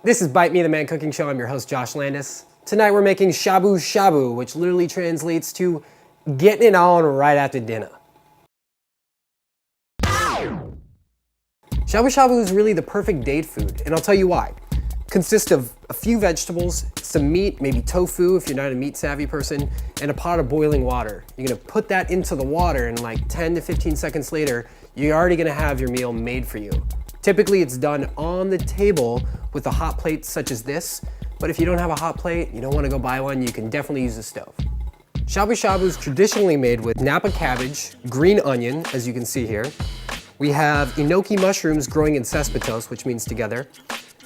This is Bite Me, the Man Cooking Show. I'm your host, Josh Landis. Tonight we're making Shabu-Shabu, which literally translates to getting it on right after dinner. Shabu-Shabu is really the perfect date food, and I'll tell you why. It consists of a few vegetables, some meat, maybe tofu if you're not a meat-savvy person, and a pot of boiling water. You're gonna put that into the water, and like 10 to 15 seconds later, you're already gonna have your meal made for you. Typically, it's done on the table with a hot plate such as this, but if you don't have a hot plate, you don't wanna go buy one, you can definitely use a stove. Shabu-Shabu is traditionally made with Napa cabbage, green onion, as you can see here. We have enoki mushrooms growing in cespetos, which means together,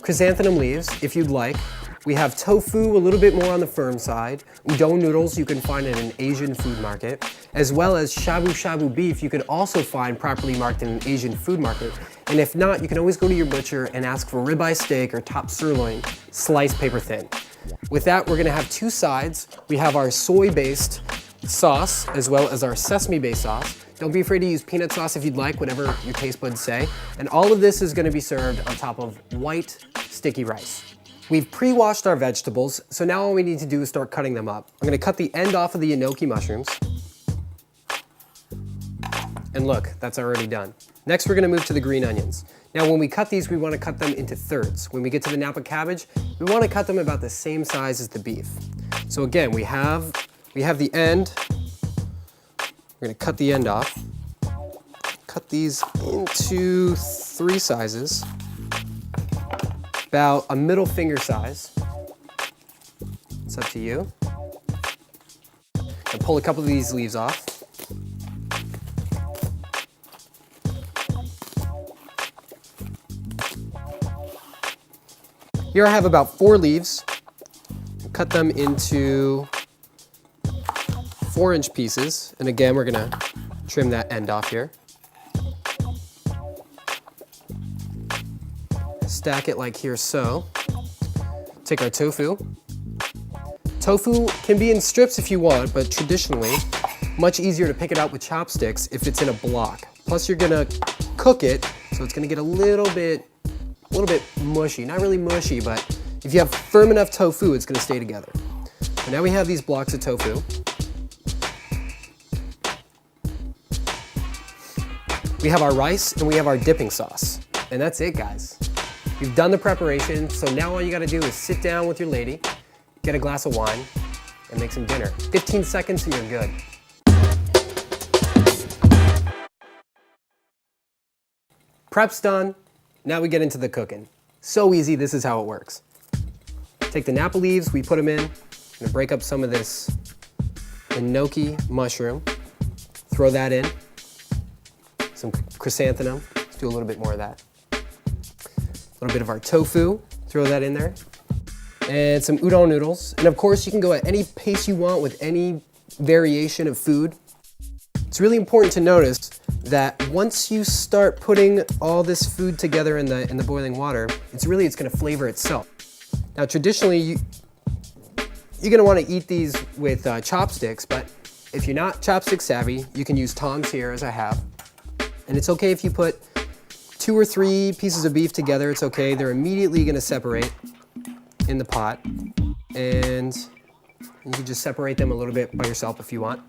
chrysanthemum leaves, if you'd like. We have tofu, a little bit more on the firm side, udon noodles you can find at an Asian food market, as well as shabu-shabu beef you can also find properly marked in an Asian food market. And if not, you can always go to your butcher and ask for ribeye steak or top sirloin, sliced paper thin. With that, we're gonna have two sides. We have our soy-based sauce, as well as our sesame-based sauce. Don't be afraid to use peanut sauce if you'd like, whatever your taste buds say. And all of this is gonna be served on top of white, sticky rice. We've pre-washed our vegetables, so now all we need to do is start cutting them up. I'm gonna cut the end off of the enoki mushrooms. And look, that's already done. Next, we're gonna move to the green onions. Now, when we cut these, we wanna cut them into thirds. When we get to the Napa cabbage, we wanna cut them about the same size as the beef. So again, we have the end. We're gonna cut the end off. Cut these into 3 sizes. About a middle finger size. It's up to you. And pull a couple of these leaves off. Here I have about 4 leaves. Cut them into 4-inch pieces. And again, we're gonna trim that end off here. Stack it like here so. Take our tofu. Tofu can be in strips if you want, but traditionally, much easier to pick it out with chopsticks if it's in a block. Plus you're gonna cook it, so it's gonna get a little bit mushy. Not really mushy, but if you have firm enough tofu, it's gonna stay together. So now we have these blocks of tofu. We have our rice and we have our dipping sauce. And that's it, guys. You've done the preparation, so now all you gotta do is sit down with your lady, get a glass of wine, and make some dinner. 15 seconds and you're good. Prep's done. Now we get into the cooking. So easy, this is how it works. Take the Napa leaves, we put them in. I'm gonna break up some of this enoki mushroom. Throw that in. Some chrysanthemum, let's do a little bit more of that. A little bit of our tofu, throw that in there. And some udon noodles. And of course, you can go at any pace you want with any variation of food. It's really important to notice that once you start putting all this food together in the boiling water, it's gonna flavor itself. Now, traditionally, you're gonna wanna eat these with chopsticks, but if you're not chopstick savvy, you can use tongs here, as I have. And it's okay if you put 2 or 3 pieces of beef together, it's okay. They're immediately gonna separate in the pot. And you can just separate them a little bit by yourself if you want.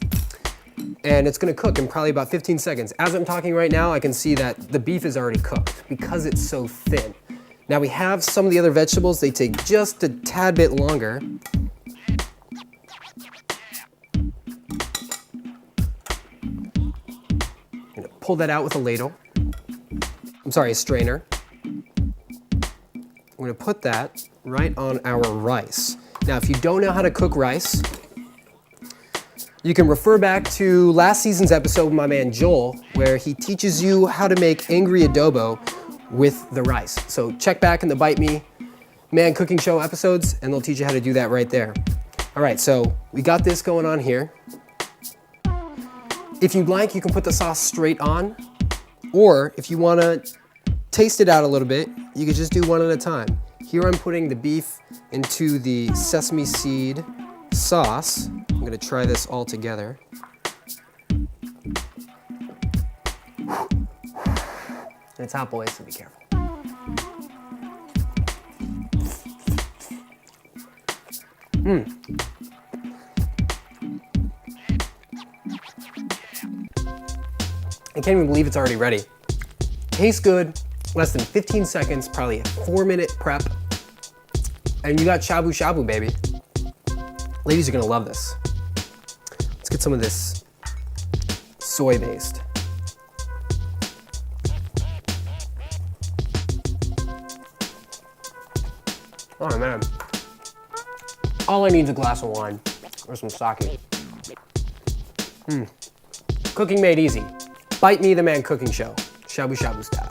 And it's gonna cook in probably about 15 seconds. As I'm talking right now, I can see that the beef is already cooked because it's so thin. Now we have some of the other vegetables, they take just a tad bit longer. I'm gonna pull that out with a ladle. A strainer. I'm gonna put that right on our rice. Now, if you don't know how to cook rice, you can refer back to last season's episode with my man Joel, where he teaches you how to make angry adobo with the rice. So check back in the Bite Me Man Cooking Show episodes, and they'll teach you how to do that right there. All right, so we got this going on here. If you'd like, you can put the sauce straight on, or if you wanna taste it out a little bit, you could just do one at a time. Here I'm putting the beef into the sesame seed sauce. I'm gonna try this all together. And it's hot, boys, so be careful. I can't even believe it's already ready. Tastes good, less than 15 seconds, probably a 4-minute prep. And you got shabu-shabu, baby. Ladies are gonna love this. Let's get some of this soy-based. Oh man. All I need is a glass of wine or some sake. Cooking made easy. Bite Me the Man cooking show. Shabu-shabu style.